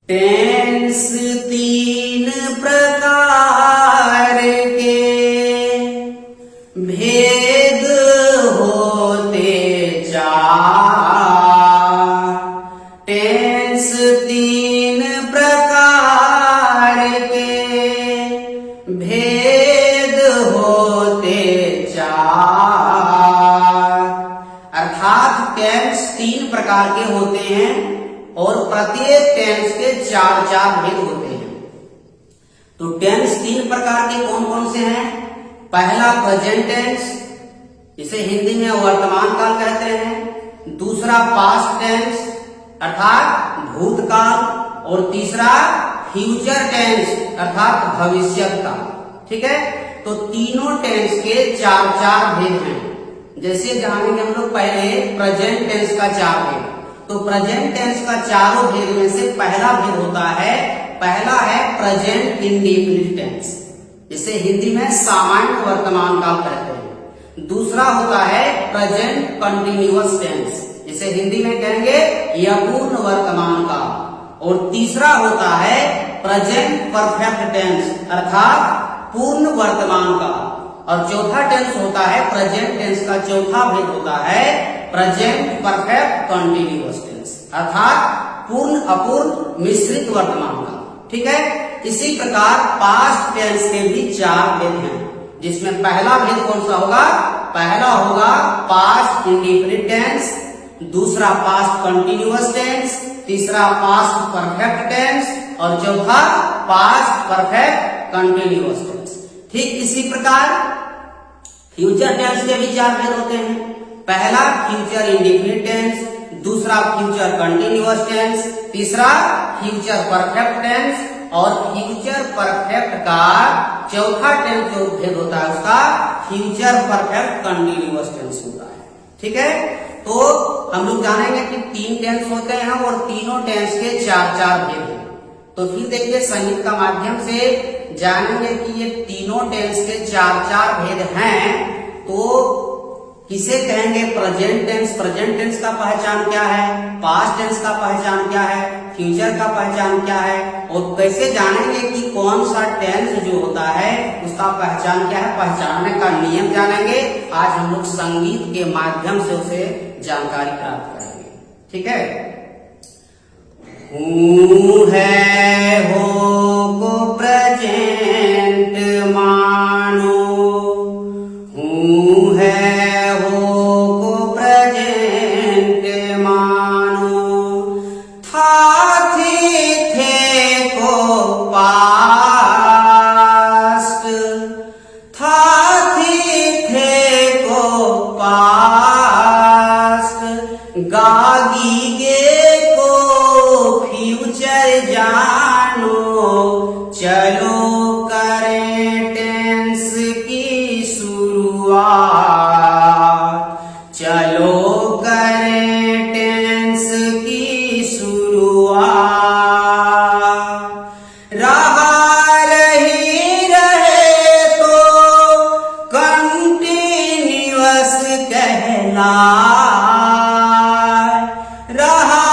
Tense तीन प्रकार के, भेद होते चार। टेंस तीन प्रकार के, भेद होते चार। अर्थात टेंस तीन प्रकार के होते हैं और प्रत्येक टेंस के चार चार भेद होते हैं। तो टेंस तीन प्रकार के कौन कौन से हैं? पहला प्रेजेंट टेंस, इसे हिंदी में वर्तमान काल कहते हैं। दूसरा पास्ट टेंस अर्थात भूतकाल, और तीसरा फ्यूचर टेंस अर्थात भविष्यत काल। ठीक है, तो तीनों टेंस के चार चार भेद हैं। जैसे जानेंगे हम लोग पहले प्रेजेंट टेंस का चार भेद। तो प्रेजेंट टेंस का चारों भेद में से पहला भेद होता है, पहला है प्रेजेंट इंडेफिनिट टेंस, जिसे हिंदी में सामान्य वर्तमान काल कहते हैं। दूसरा होता है प्रेजेंट कंटिन्यूअस टेंस, जिसे हिंदी में कहेंगे यपूर्ण वर्तमान काल। और तीसरा होता है प्रेजेंट परफेक्ट टेंस अर्थात पूर्ण वर्तमान काल। और चौथा टेंस होता है प्रेजेंट टेंस का चौथा भेद होता है प्रेजेंट परफेक्ट कंटिन्यूअस टेंस अर्थात पूर्ण अपूर्ण मिश्रित वर्तमान काल। ठीक है, इसी प्रकार पास्ट टेंस के भी चार भेद हैं, जिसमें पहला भेद कौन सा होगा? पहला होगा पास्ट इंडेफिनिट टेंस, दूसरा पास्ट कंटिन्यूअस टेंस, तीसरा पास्ट परफेक्ट टेंस और चौथा पास्ट परफेक्ट कंटिन्यूअस टेंस। ठीक इसी प्रकार फ्यूचर टेंस के भी चार भेद होते हैं। पहला फ्यूचर इंडेफिनिट टेंस, दूसरा फ्यूचर कंटिन्यूअस टेंस, तीसरा फ्यूचर परफेक्ट टेंस और फ्यूचर परफेक्ट का चौथा टेंस जो भेद होता है उसका फ्यूचर परफेक्ट कंटिन्यूअस टेंस होता है। ठीक है, तो हम लोग जानेंगे कि तीन टेंस होते हैं और तीनों टेंस के चार चार भेद हैं। तो फिर देखिए संगीत का माध्यम से जानेंगे कि ये तीनों टेंस के चार चार भेद हैं। तो किसे कहेंगे प्रेजेंट टेंस? प्रेजेंट टेंस का पहचान क्या है? पास्ट टेंस का पहचान क्या है? फ्यूचर का पहचान क्या है? और कैसे जानेंगे कि कौन सा टेंस जो होता है उसका पहचान क्या है? पहचानने का नियम जानेंगे। आज हम लोग संगीत के माध्यम से उसे जानकारी प्राप्त करेंगे। ठीक है, हूँ है हो को प्रेजेंट मानो, हूँ है हो को प्रेजेंट मानो, था थी थे को पास्ट, था थी थे को पास्ट, गागी गे को फ्यूचर जानो, चलो करें टेंस की शुरुआत, चलो करें टेंस की शुरुआत। रहा रही रहे तो कंटिन्यूअस कहलाए, रहा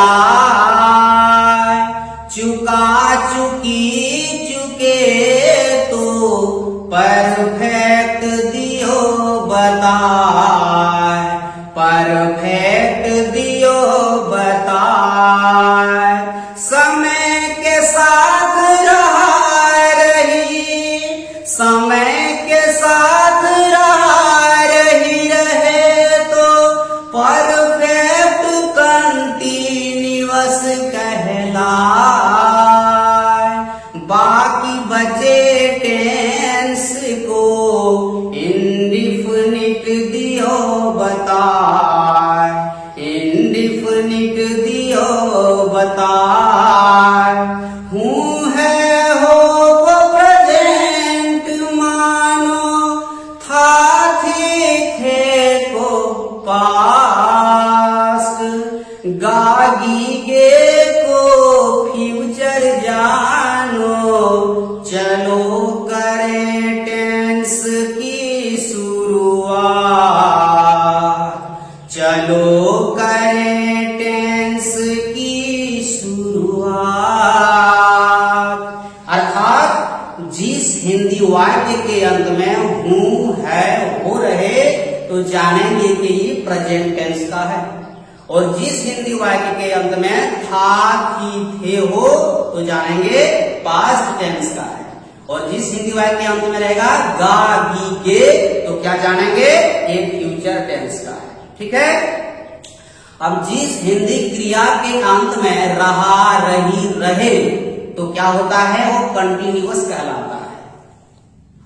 कहलाए, चुका चुकी चुके तो परफेक्ट दियो बताए, परफेक्ट दियो बताए। समय के साथ रहा रही, समय के साथ रहा रही रहे तो परफेक्ट कंटिन्यूअस कहलाए। बाकी बचे टेंस को इंडिफिनिट दियो बताए, इंडिफिनिट दियो बताए। हूँ है हो को प्रेजेंट मानो, था थी थे को पास्ट, गागी गे को फ्यूचर जानो, चलो करें टेंस की शुरुआत। जानेंगे कि ये प्रेजेंट टेंस का है। और जिस हिंदी वाक्य के अंत में था, थी, थे, हो तो जानेंगे पास्ट टेंस का है। और जिस हिंदी वाक्य के अंत में रहेगा गा, गी, गे तो क्या जानेंगे, ये फ्यूचर टेंस का है। ठीक है। अब जिस हिंदी क्रिया के अंत में रहा, रही, रहे तो क्या होता है, वो कंटिन्यूअस कहलाता है।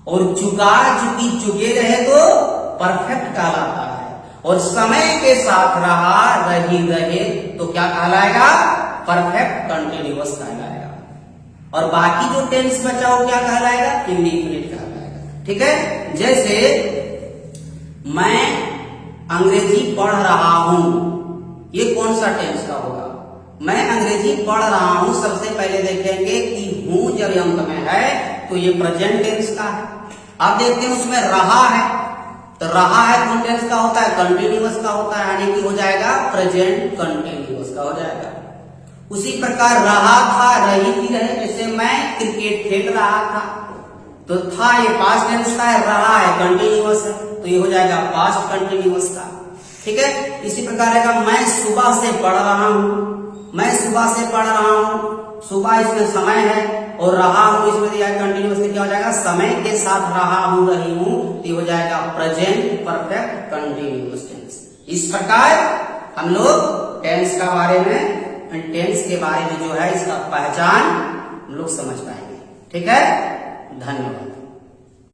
और चुका, चुकी, चुके रहे तो परफेक्ट कहलाता है। और समय के साथ रहा, रही, रहे तो क्या कहलाएगा, परफेक्ट कंटिन्यूअस कहलाएगा। और बाकी जो टेंस बचा वो क्या कहलाएगा, इंडिफिनिट कहलाएगा। ठीक है। जैसे मैं अंग्रेजी पढ़ रहा हूं, ये कौन सा टेंस का होगा, मैं अंग्रेजी पढ़ रहा हूं। सबसे पहले देखेंगे कि हूं जब अंत में है तो ये प्रेजेंट टेंस का है। अब देखते हैं उसमें रहा है, तो रहा है कौन टेंस का होता है, कंटिन्यूअस का होता है, यानी कि हो जाएगा प्रेजेंट कंटिन्यूअस का हो जाएगा। उसी प्रकार रहा था, रही थी, रहे, जैसे मैं क्रिकेट खेल रहा था तो था ये पास्ट टेंस का है, रहा है कंटिन्यूअस है तो ये हो जाएगा पास्ट कंटिन्यूअस का। ठीक है। इसी प्रकार रहेगा मैं सुबह से पढ़ रहा हूं, मैं सुबह से पढ़ रहा हूं, सुबह इसमें समय है और रहा हूं इसमें दिया कंटिन्यूअस से क्या हो जाएगा, समय के साथ रहा हूं, रही हूं तो ये हो जाएगा प्रेजेंट परफेक्ट कंटिन्यूअस टेंस। इस प्रकार हम लोग टेंस का बारे में, टेंस के बारे में जो है इसका पहचान हम लोग समझ पाएंगे। ठीक है। धन्यवाद।